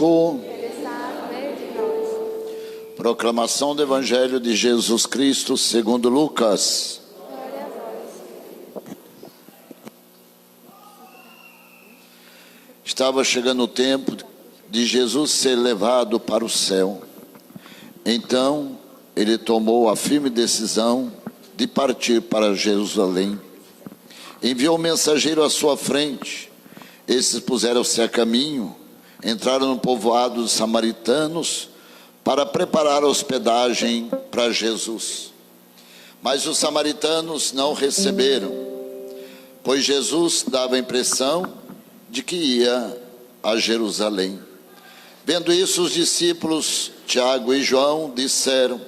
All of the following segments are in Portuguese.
conosco. Proclamação do Evangelho de Jesus Cristo segundo Lucas. Estava chegando o tempo de Jesus ser levado para o céu. Então, ele tomou a firme decisão de partir para Jerusalém. Enviou um mensageiro à sua frente. Esses puseram-se a caminho, entraram no povoado dos samaritanos para preparar a hospedagem para Jesus. Mas os samaritanos não receberam, pois Jesus dava a impressão de que ia a Jerusalém. Vendo isso, os discípulos Tiago e João disseram: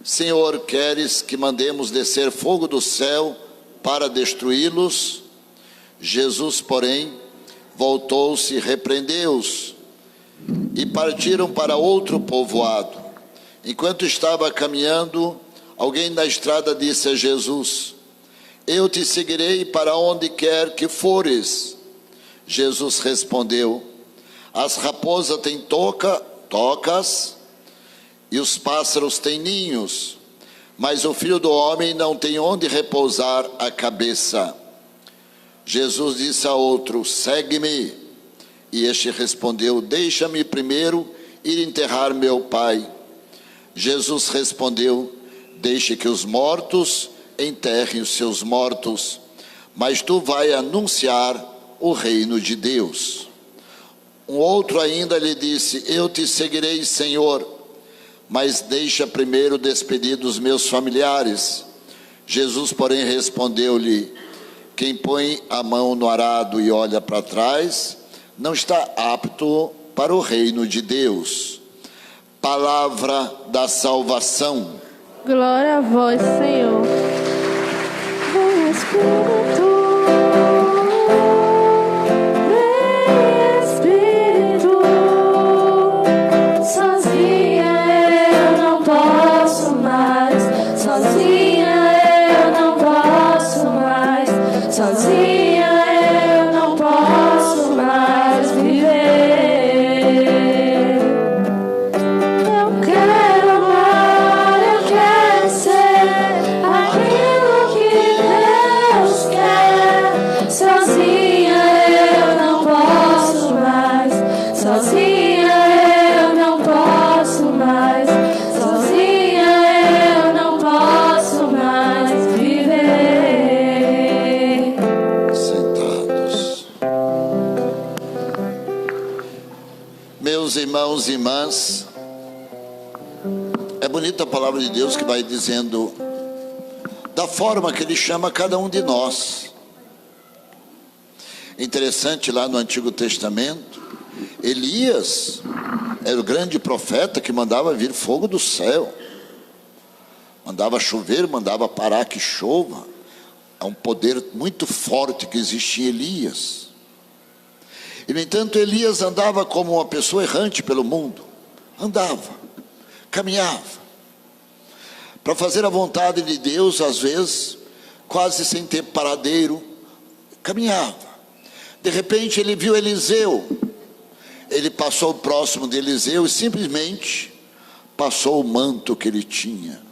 Senhor, queres que mandemos descer fogo do céu para destruí-los? Jesus, porém, voltou-se e repreendeu-os, e partiram para outro povoado. Enquanto estava caminhando, alguém na estrada disse a Jesus: Eu te seguirei para onde quer que fores. Jesus respondeu: As raposas têm tocas e os pássaros têm ninhos, mas o Filho do Homem não tem onde repousar a cabeça. Jesus disse a outro: Segue-me. E este respondeu: Deixa-me primeiro ir enterrar meu pai. Jesus respondeu: Deixe que os mortos enterrem os seus mortos, mas tu vai anunciar o reino de Deus. Um outro ainda lhe disse: Eu te seguirei, Senhor, mas deixa primeiro despedir dos meus familiares. Jesus, porém, respondeu-lhe: Quem põe a mão no arado e olha para trás, não está apto para o reino de Deus. Palavra da salvação. Glória a vós, Senhor. Vem, Espírito. Irmãos e irmãs, é bonita a palavra de Deus que vai dizendo da forma que Ele chama cada um de nós. Interessante, lá no Antigo Testamento, Elias era o grande profeta que mandava vir fogo do céu, mandava chover, mandava parar que chova. É um poder muito forte que existe em Elias. E, no entanto, Elias andava como uma pessoa errante pelo mundo. Andava, caminhava, para fazer a vontade de Deus, às vezes, quase sem ter paradeiro, caminhava. De repente, ele viu Eliseu. Ele passou próximo de Eliseu e simplesmente passou o manto que ele tinha.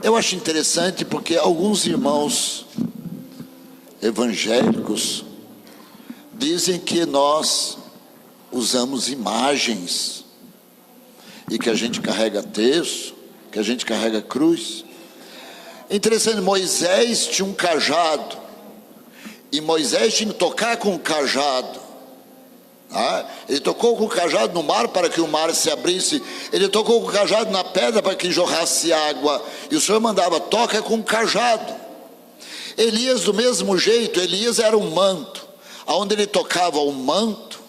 Eu acho interessante porque alguns irmãos evangélicos dizem que nós usamos imagens e que a gente carrega terço, que a gente carrega cruz. Interessante, Moisés tinha um cajado e Moisés tinha que tocar com o cajado. Ele tocou com o cajado no mar para que o mar se abrisse. Ele tocou com o cajado na pedra para que jorrasse água. E o Senhor mandava: toca com o cajado. Elias, do mesmo jeito, Elias era um manto. Aonde ele tocava o manto,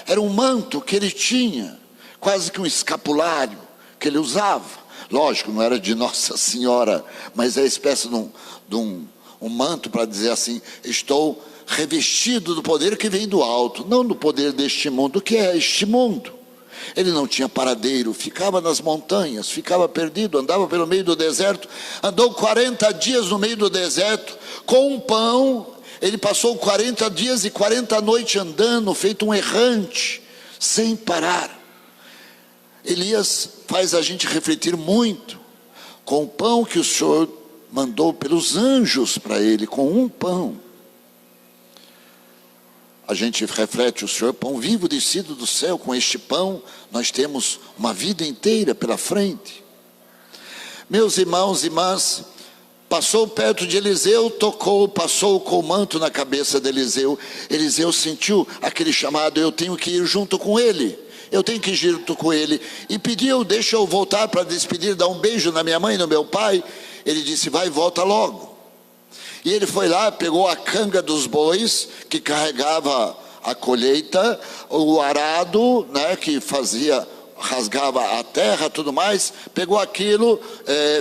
era um manto que ele tinha, quase que um escapulário que ele usava. Lógico, não era de Nossa Senhora, mas é a espécie de um manto para dizer assim: estou revestido do poder que vem do alto, não do poder deste mundo. O que é este mundo? Ele não tinha paradeiro, ficava nas montanhas, ficava perdido, andava pelo meio do deserto, andou 40 dias no meio do deserto, com um pão. Ele passou 40 dias e 40 noites andando, feito um errante, sem parar. Elias faz a gente refletir muito com o pão que o Senhor mandou pelos anjos para ele, com um pão. A gente reflete: o Senhor, pão vivo descido do céu, com este pão nós temos uma vida inteira pela frente. Meus irmãos e irmãs, passou perto de Eliseu, tocou, passou com o manto na cabeça de Eliseu. Eliseu sentiu aquele chamado: eu tenho que ir junto com ele, eu tenho que ir junto com ele. E pediu: deixa eu voltar para despedir, dar um beijo na minha mãe e no meu pai. Ele disse: vai e volta logo. E ele foi lá, pegou a canga dos bois, que carregava a colheita, o arado, né, que rasgava a terra, tudo mais, pegou aquilo,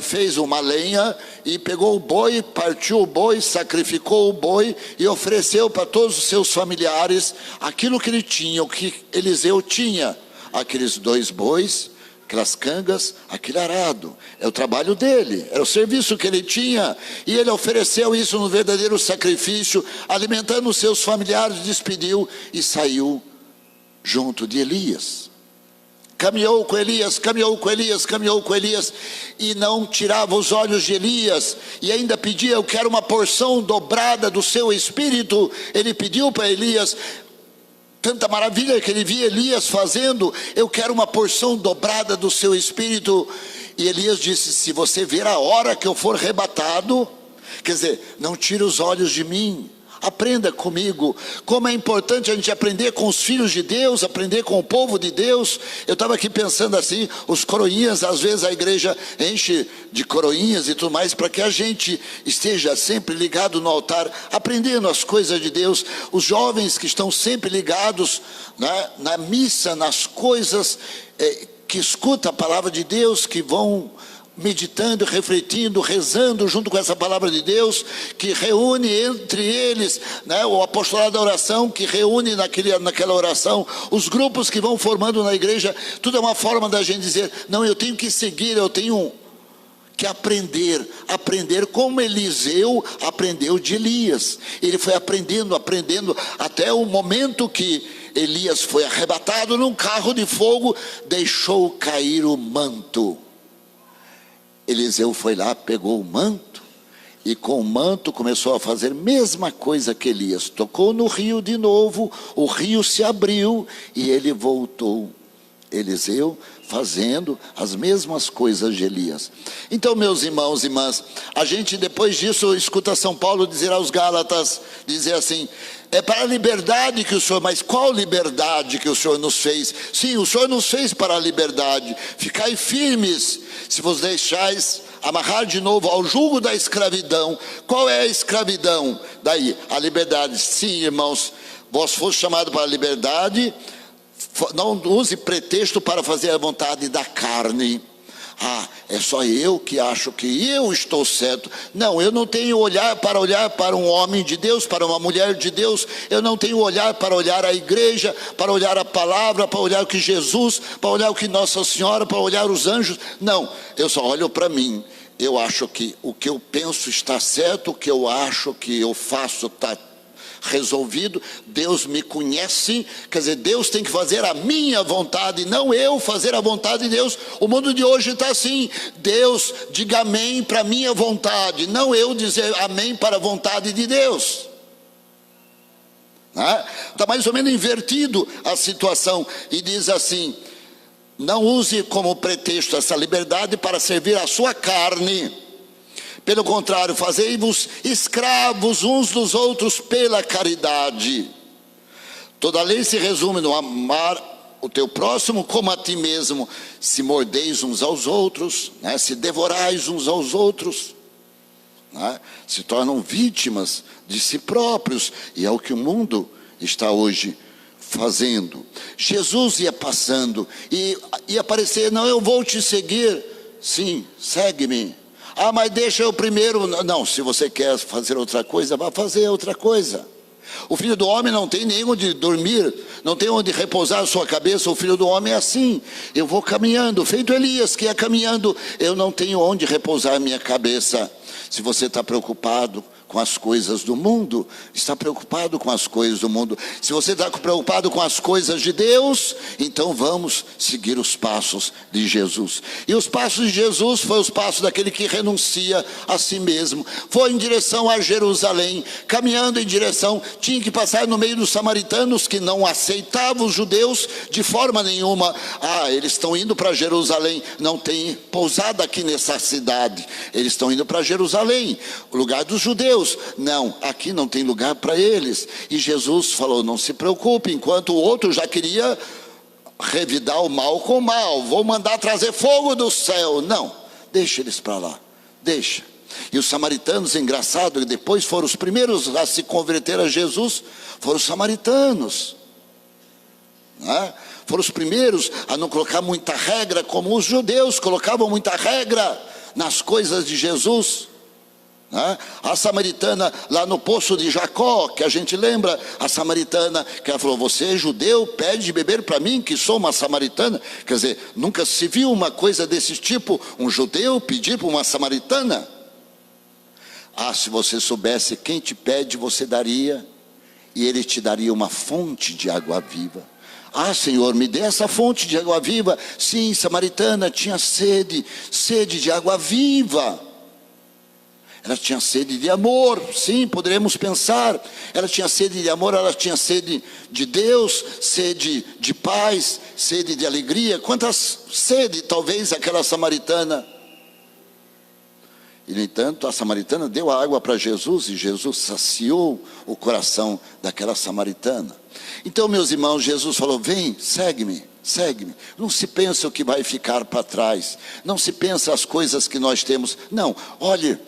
fez uma lenha, e pegou o boi, partiu o boi, sacrificou o boi, e ofereceu para todos os seus familiares aquilo que ele tinha, o que Eliseu tinha, aqueles 2 bois, aquelas cangas, aquele arado. É o trabalho dele, era o serviço que ele tinha, e ele ofereceu isso no verdadeiro sacrifício, alimentando os seus familiares, despediu e saiu junto de Elias. Caminhou com Elias, caminhou com Elias, caminhou com Elias, e não tirava os olhos de Elias, e ainda pedia: eu quero uma porção dobrada do seu espírito. Ele pediu para Elias, tanta maravilha que ele via Elias fazendo: eu quero uma porção dobrada do seu espírito. E Elias disse: se você ver a hora que eu for arrebatado, quer dizer, não tire os olhos de mim. Aprenda comigo como é importante a gente aprender com os filhos de Deus, aprender com o povo de Deus. Eu estava aqui pensando assim, os coroinhas, às vezes a igreja enche de coroinhas e tudo mais, para que a gente esteja sempre ligado no altar, aprendendo as coisas de Deus. Os jovens que estão sempre ligados, né, na missa, nas coisas, que escutam a palavra de Deus, que vão meditando, refletindo, rezando junto com essa palavra de Deus, que reúne entre eles, né, o apostolado da oração, que reúne naquela oração, os grupos que vão formando na igreja. Tudo é uma forma da gente dizer: não, eu tenho que seguir, eu tenho que aprender como Eliseu aprendeu de Elias. Ele foi aprendendo, até o momento que Elias foi arrebatado num carro de fogo, deixou cair o manto. Eliseu foi lá, pegou o manto, e com o manto começou a fazer a mesma coisa que Elias. Tocou no rio de novo, o rio se abriu e ele voltou. Eliseu fazendo as mesmas coisas de Elias. Então, meus irmãos e irmãs, a gente depois disso escuta São Paulo dizer aos Gálatas, dizer assim: é para a liberdade que o Senhor... Mas qual liberdade que o Senhor nos fez? Sim, o Senhor nos fez para a liberdade. Ficai firmes, se vos deixais amarrar de novo ao jugo da escravidão. Qual é a escravidão? Daí, a liberdade. Sim, irmãos, vós foste chamados para a liberdade. Não use pretexto para fazer a vontade da carne. É só eu que acho que eu estou certo. Não, eu não tenho olhar para um homem de Deus, para uma mulher de Deus. Eu não tenho olhar para olhar a igreja, para olhar a palavra, para olhar o que Jesus, para olhar o que Nossa Senhora, para olhar os anjos. Não, eu só olho para mim. Eu acho que o que eu penso está certo, o que eu acho que eu faço está resolvido. Deus me conhece, quer dizer, Deus tem que fazer a minha vontade, não eu fazer a vontade de Deus. O mundo de hoje está assim: Deus diga amém para a minha vontade, não eu dizer amém para a vontade de Deus. Está mais ou menos invertido a situação. E diz assim: não use como pretexto essa liberdade para servir a sua carne. Pelo contrário, fazei-vos escravos uns dos outros pela caridade. Toda a lei se resume no amar o teu próximo como a ti mesmo. Se mordeis uns aos outros, né? Se devorais uns aos outros, né? Se tornam vítimas de si próprios. E é o que o mundo está hoje fazendo. Jesus ia passando e ia aparecer: não, eu vou te seguir. Sim, segue-me. Mas deixa eu primeiro. Não, se você quer fazer outra coisa, vá fazer outra coisa. O Filho do Homem não tem nem onde dormir, não tem onde repousar a sua cabeça. O Filho do Homem é assim: eu vou caminhando, feito Elias que ia caminhando. Eu não tenho onde repousar a minha cabeça. Se você está preocupado com as coisas do mundo, está preocupado com as coisas do mundo. Se você está preocupado com as coisas de Deus, então vamos seguir os passos de Jesus. E os passos de Jesus foi os passos daquele que renuncia a si mesmo. Foi em direção a Jerusalém, caminhando em direção, tinha que passar no meio dos samaritanos que não aceitavam os judeus de forma nenhuma. Eles estão indo para Jerusalém, não tem pousada aqui nessa cidade. Eles estão indo para Jerusalém, o lugar dos judeus. Não, aqui não tem lugar para eles. E Jesus falou, não se preocupe, enquanto o outro já queria revidar o mal com o mal, vou mandar trazer fogo do céu. Não, deixa eles para lá, deixa. E os samaritanos, engraçado, depois foram os primeiros a se converter a Jesus, foram os samaritanos, né? Foram os primeiros a não colocar muita regra, como os judeus colocavam muita regra nas coisas de Jesus. A samaritana lá no poço de Jacó, que a gente lembra, a samaritana, que ela falou, você é judeu, pede de beber para mim, que sou uma samaritana. Quer dizer, nunca se viu uma coisa desse tipo, um judeu pedir para uma samaritana. Se você soubesse quem te pede, você daria, e ele te daria uma fonte de água viva. Senhor, me dê essa fonte de água viva. Sim, samaritana tinha sede de água viva. Ela tinha sede de amor, sim, poderemos pensar. Ela tinha sede de amor, ela tinha sede de Deus, sede de paz, sede de alegria. Quantas sede, talvez, aquela samaritana. E, no entanto, a samaritana deu a água para Jesus, e Jesus saciou o coração daquela samaritana. Então, meus irmãos, Jesus falou, vem, segue-me. Segue-me, não se pensa o que vai ficar para trás, não se pensa as coisas que nós temos, não, olhe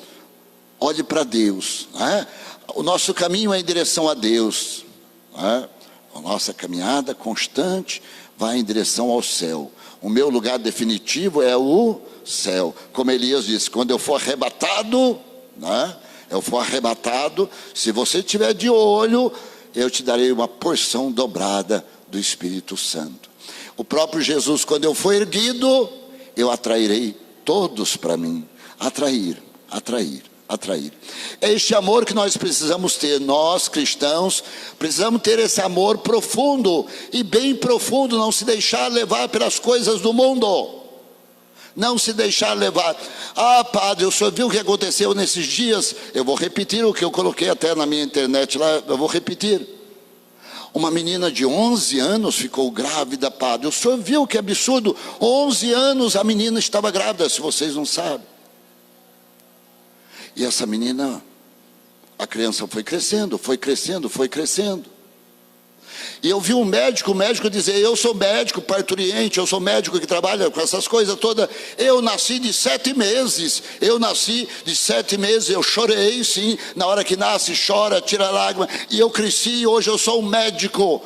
para Deus, né? O nosso caminho é em direção a Deus, né? A nossa caminhada constante vai em direção ao céu. O meu lugar definitivo é o céu, como Elias disse, quando eu for arrebatado, né? Eu for arrebatado, se você estiver de olho, eu te darei uma porção dobrada do Espírito Santo. O próprio Jesus, quando eu for erguido, eu atrairei todos para mim. Atrair. É este amor que nós precisamos ter. Nós cristãos precisamos ter esse amor profundo, e bem profundo, não se deixar levar pelas coisas do mundo, não se deixar levar. Padre, o senhor viu o que aconteceu nesses dias? Eu vou repetir o que eu coloquei até na minha internet lá, eu vou repetir. Uma menina de 11 anos ficou grávida, padre. O senhor viu que absurdo? 11 anos a menina estava grávida, se vocês não sabem. E essa menina, a criança foi crescendo. E eu vi o médico dizer, eu sou médico parturiente, eu sou médico que trabalha com essas coisas todas. Eu nasci de 7 meses, eu chorei sim, na hora que nasce chora, tira lágrima. E eu cresci, hoje eu sou um médico,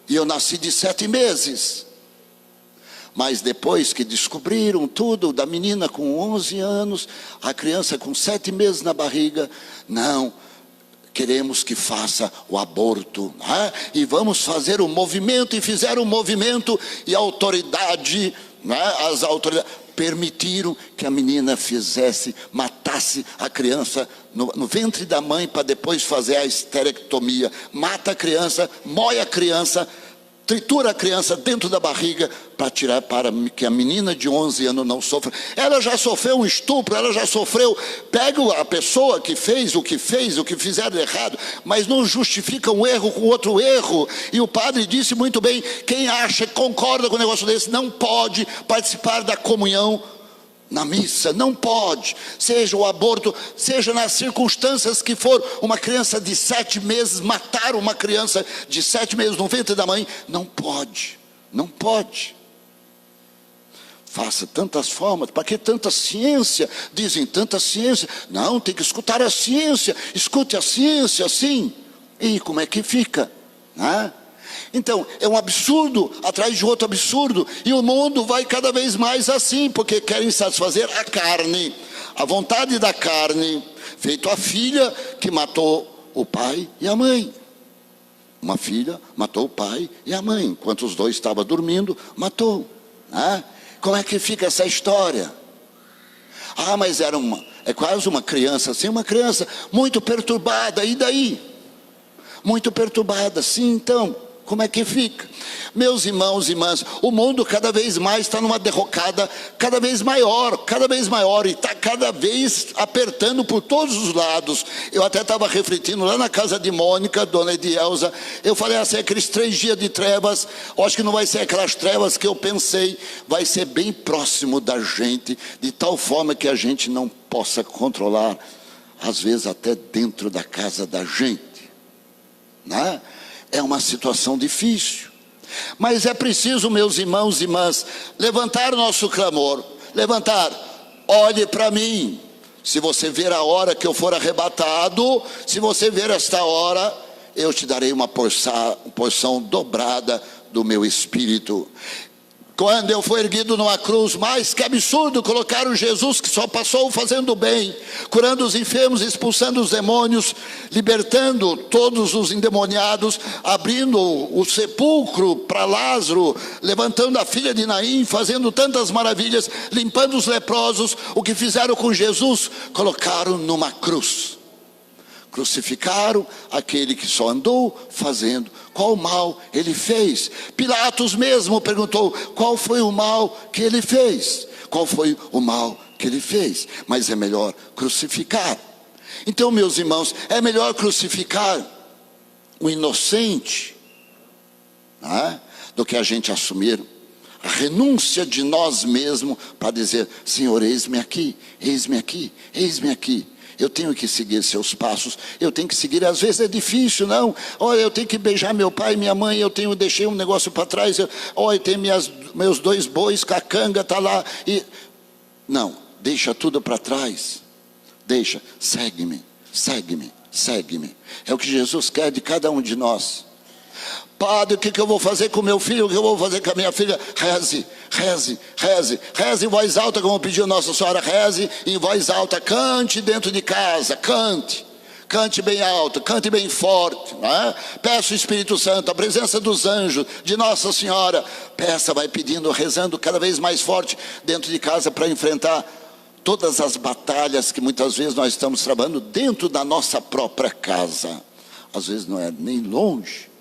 e eu nasci de 7 meses. Mas depois que descobriram tudo da menina com 11 anos, a criança com 7 meses na barriga, não, queremos que faça o aborto, né? E vamos fazer o movimento, e fizeram o movimento, e a autoridade, né? As autoridades permitiram que a menina matasse a criança no ventre da mãe, para depois fazer a esterectomia. Mata a criança, moe a criança, tritura a criança dentro da barriga, para tirar, para que a menina de 11 anos não sofra. Ela já sofreu um estupro, ela já sofreu. Pega a pessoa que fez o que fizeram errado, mas não justifica um erro com outro erro. E o padre disse muito bem, quem acha, concorda com um negócio desse, não pode participar da comunhão na missa, não pode. Seja o aborto, seja nas circunstâncias que for, uma criança de 7 meses, matar uma criança de 7 meses no ventre da mãe, não pode. Faça tantas formas, para que tanta ciência? Dizem tanta ciência. Não, tem que escutar a ciência. Escute a ciência, sim. E como é que fica? Então, é um absurdo atrás de outro absurdo. E o mundo vai cada vez mais assim, porque querem satisfazer a carne, a vontade da carne. Feito a filha que matou o pai e a mãe. Uma filha matou o pai e a mãe. Enquanto os dois estavam dormindo, matou. Como é que fica essa história? Mas era É quase uma criança assim, uma criança muito perturbada, e daí? Muito perturbada, sim, então, como é que fica? Meus irmãos e irmãs, o mundo cada vez mais está numa derrocada cada vez maior, e está cada vez apertando por todos os lados. Eu até estava refletindo lá na casa de Mônica, dona Edielza, eu falei assim, aqueles 3 dias de trevas, eu acho que não vai ser aquelas trevas que eu pensei, vai ser bem próximo da gente, de tal forma que a gente não possa controlar, às vezes até dentro da casa da gente, né? É uma situação difícil, mas é preciso, meus irmãos e irmãs, levantar o nosso clamor, levantar, olhe para mim, se você ver a hora que eu for arrebatado, se você ver esta hora, eu te darei uma porção dobrada do meu espírito. Quando eu fui erguido numa cruz, mas que absurdo, colocaram Jesus que só passou fazendo bem, curando os enfermos, expulsando os demônios, libertando todos os endemoniados, abrindo o sepulcro para Lázaro, levantando a filha de Naim, fazendo tantas maravilhas, limpando os leprosos. O que fizeram com Jesus? Colocaram numa cruz, crucificaram aquele que só andou fazendo. Qual mal ele fez? Pilatos mesmo perguntou, qual foi o mal que ele fez? Qual foi o mal que ele fez? Mas é melhor crucificar. Então, meus irmãos, é melhor crucificar o inocente, né, do que a gente assumir a renúncia de nós mesmos para dizer, Senhor, eis-me aqui, eis-me aqui, eis-me aqui. Eu tenho que seguir seus passos, eu tenho que seguir, às vezes é difícil, não, olha, eu tenho que beijar meu pai e minha mãe, deixei um negócio para trás, olha, tem meus 2 bois, cacanga está lá, não, deixa tudo para trás, deixa, segue-me, segue-me, segue-me, é o que Jesus quer de cada um de nós. Padre, o que eu vou fazer com meu filho, o que eu vou fazer com a minha filha? Reze, reze, reze, reze em voz alta, como pediu Nossa Senhora, reze em voz alta, cante dentro de casa, cante bem alto, cante bem forte, né? Peça o Espírito Santo, a presença dos anjos, de Nossa Senhora, peça, vai pedindo, rezando cada vez mais forte dentro de casa para enfrentar todas as batalhas que muitas vezes nós estamos trabalhando dentro da nossa própria casa, às vezes não é nem longe.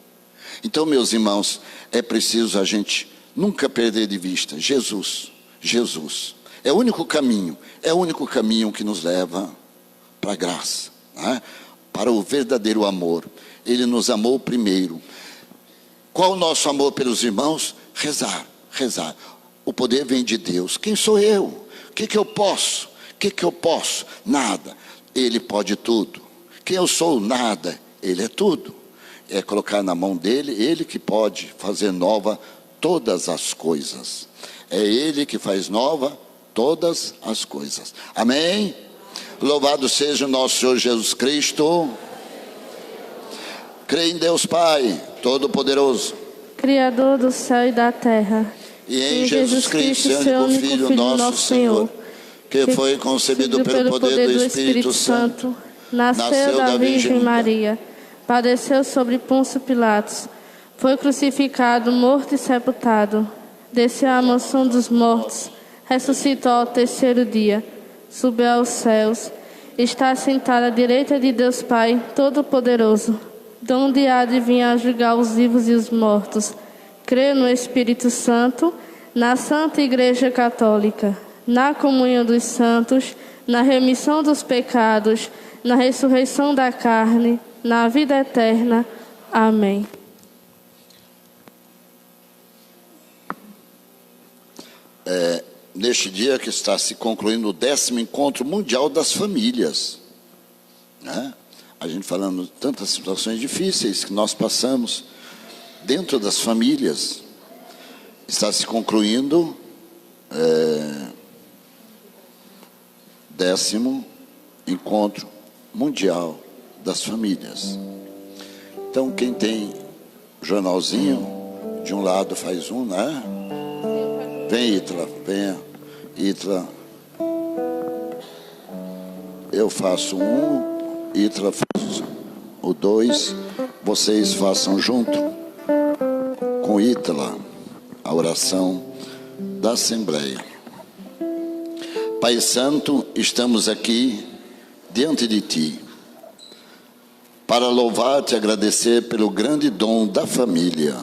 Então, meus irmãos, é preciso a gente nunca perder de vista Jesus. Jesus é o único caminho que nos leva para a graça, né? Para o verdadeiro amor. Ele nos amou primeiro. Qual o nosso amor pelos irmãos? Rezar, rezar. O poder vem de Deus. Quem sou eu? O que eu posso? O que eu posso? Nada. Ele pode tudo. Quem eu sou? Nada. Ele é tudo. É colocar na mão dele, ele que pode fazer nova todas as coisas. É ele que faz nova todas as coisas. Amém? Louvado seja o nosso Senhor Jesus Cristo. Creio em Deus Pai Todo-Poderoso, Criador do céu e da terra, e em Jesus Cristo, seu único Filho, nosso Senhor, que foi concebido pelo poder do Espírito Santo, nasceu da Virgem Maria, padeceu sobre Pôncio Pilatos, foi crucificado, morto e sepultado, desceu à mansão dos mortos, ressuscitou ao 3º dia, subiu aos céus, está sentado à direita de Deus Pai Todo-Poderoso, donde há de vir a julgar os vivos e os mortos. Creio no Espírito Santo, na Santa Igreja Católica, na comunhão dos santos, na remissão dos pecados, na ressurreição da carne, na vida eterna. Amém. Neste dia que está se concluindo o 10º Encontro Mundial das Famílias, né? A gente falando de tantas situações difíceis que nós passamos dentro das famílias, está se concluindo 10º Encontro Mundial das Famílias. Então, quem tem jornalzinho, de um lado faz um, né? Vem, Ítala, venha, Ítala. Eu faço um, Ítala faz o 2. Vocês façam junto com Ítala a oração da Assembleia. Pai Santo, estamos aqui diante de Ti para louvar-te e agradecer pelo grande dom da família.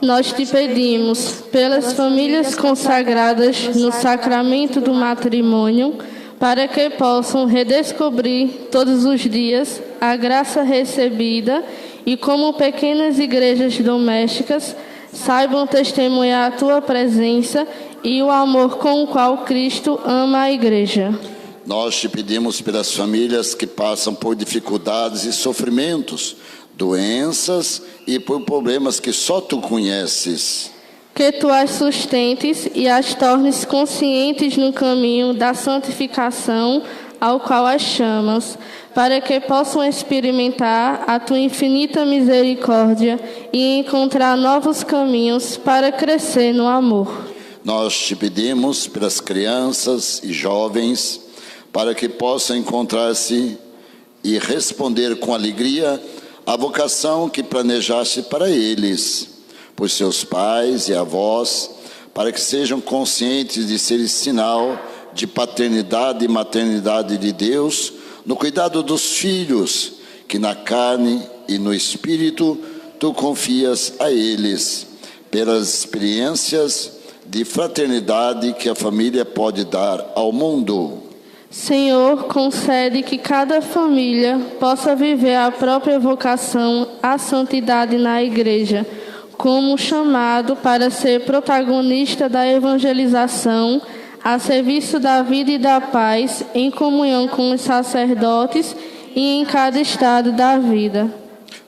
Nós te pedimos, pelas famílias consagradas no sacramento do matrimônio, para que possam redescobrir todos os dias a graça recebida e, como pequenas igrejas domésticas, saibam testemunhar a tua presença e o amor com o qual Cristo ama a igreja. Nós te pedimos pelas famílias que passam por dificuldades e sofrimentos, doenças e por problemas que só tu conheces. Que tu as sustentes e as tornes conscientes no caminho da santificação ao qual as chamas, para que possam experimentar a tua infinita misericórdia e encontrar novos caminhos para crescer no amor. Nós te pedimos pelas crianças e jovens, para que possam encontrar-se e responder com alegria a vocação que planejaste para eles, por seus pais e avós, para que sejam conscientes de ser sinal de paternidade e maternidade de Deus, no cuidado dos filhos, que na carne e no espírito tu confias a eles, pelas experiências de fraternidade que a família pode dar ao mundo. Senhor, concede que cada família possa viver a própria vocação à santidade na igreja, como chamado para ser protagonista da evangelização, a serviço da vida e da paz, em comunhão com os sacerdotes e em cada estado da vida.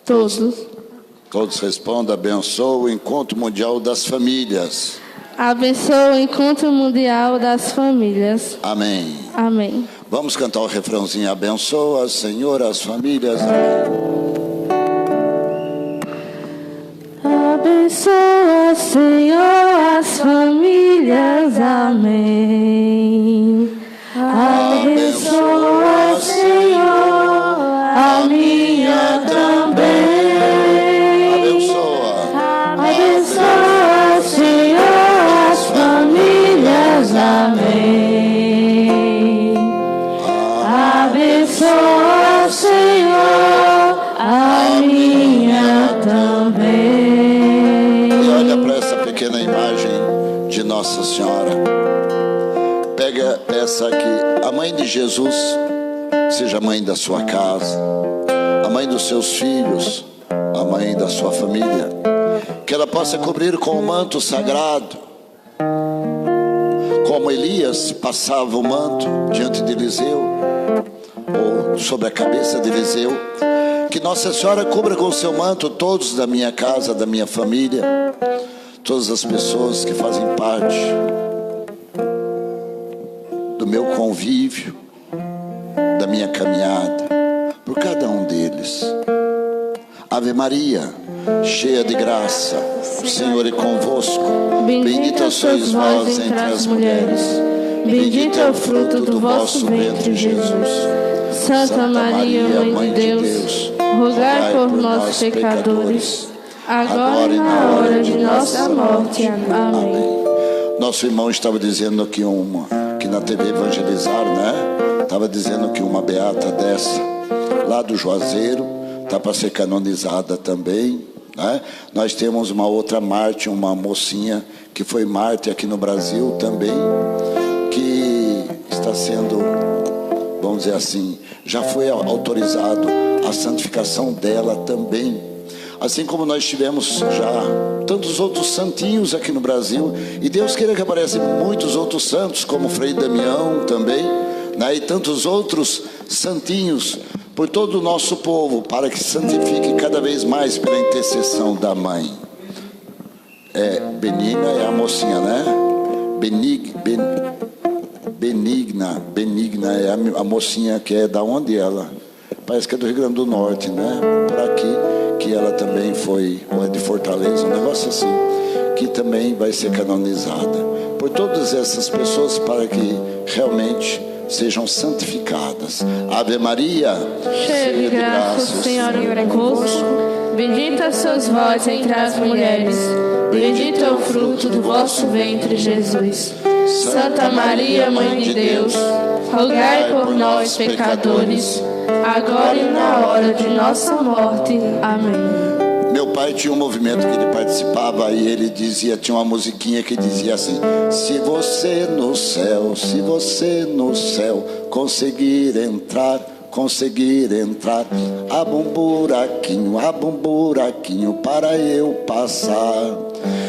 Todos respondam: abençoa o Encontro Mundial das Famílias. Abençoa o Encontro Mundial das Famílias. Amém. Amém. Vamos cantar o refrãozinho: abençoa, Senhor, as famílias. Amém. Abençoa, Senhor, as famílias. Amém. Abençoa, Senhor, a minha também. Abençoa, Senhor, as famílias. Amém. Abençoa, Senhor, a minha também. E olha para essa pequena imagem de Nossa Senhora. Peça que a mãe de Jesus seja a mãe da sua casa, a mãe dos seus filhos, a mãe da sua família. Que ela possa cobrir com o manto sagrado, como Elias passava o manto diante de Eliseu, ou sobre a cabeça de Eliseu. Que Nossa Senhora cubra com o seu manto todos da minha casa, da minha família, todas as pessoas que fazem parte do meu convívio, da minha caminhada, por cada um deles. Ave Maria, cheia de graça, o Senhor é convosco. Bendita sois vós entre as mulheres, bendito é o fruto do vosso ventre, Jesus. Santa Maria, Mãe de Deus, rogai por nós, pecadores, agora e na hora de nossa morte. Amém. Nosso irmão estava dizendo que na TV Evangelizar, né? Estava dizendo que uma beata dessa, lá do Juazeiro, está para ser canonizada também, né? Nós temos uma outra mártir, uma mocinha que foi mártir aqui no Brasil também, que está sendo, vamos dizer assim, já foi autorizado a santificação dela também. Assim como nós tivemos já tantos outros santinhos aqui no Brasil, e Deus queira que apareçam muitos outros santos, como Frei Damião também, né? E tantos outros santinhos por todo o nosso povo, para que se santifique cada vez mais pela intercessão da mãe. Benigna é a mocinha, né? Benigna é a mocinha que é da onde ela? Parece que é do Rio Grande do Norte, né? Por aqui, que ela também foi, ou é de Fortaleza, um negócio assim, que também vai ser canonizada. Por todas essas pessoas, para que realmente sejam santificadas. Ave Maria, cheia de graça, o Senhor é convosco. Bendita sois vós entre as mulheres, bendito é o fruto do vosso ventre, Jesus. Santa Maria, Mãe de Deus, rogai por nós, pecadores, agora e na hora de nossa morte. Amém. Meu pai tinha um movimento que ele participava e ele dizia, tinha uma musiquinha que dizia assim: se você no céu conseguir entrar, abre um buraquinho para eu passar.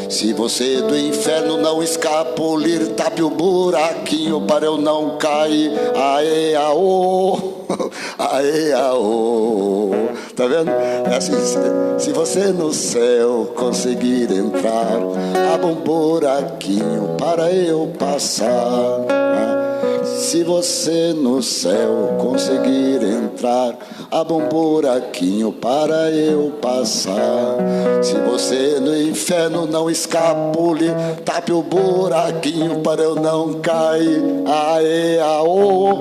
Se você do inferno não escapulir, tape o buraquinho para eu não cair. Aê, aô, aê, aô. Tá vendo? É assim, se você no céu conseguir entrar, abre um buraquinho para eu passar. Se você no céu conseguir entrar, abra um buraquinho para eu passar. Se você no inferno não escapule, tape o buraquinho para eu não cair. Aê, aô.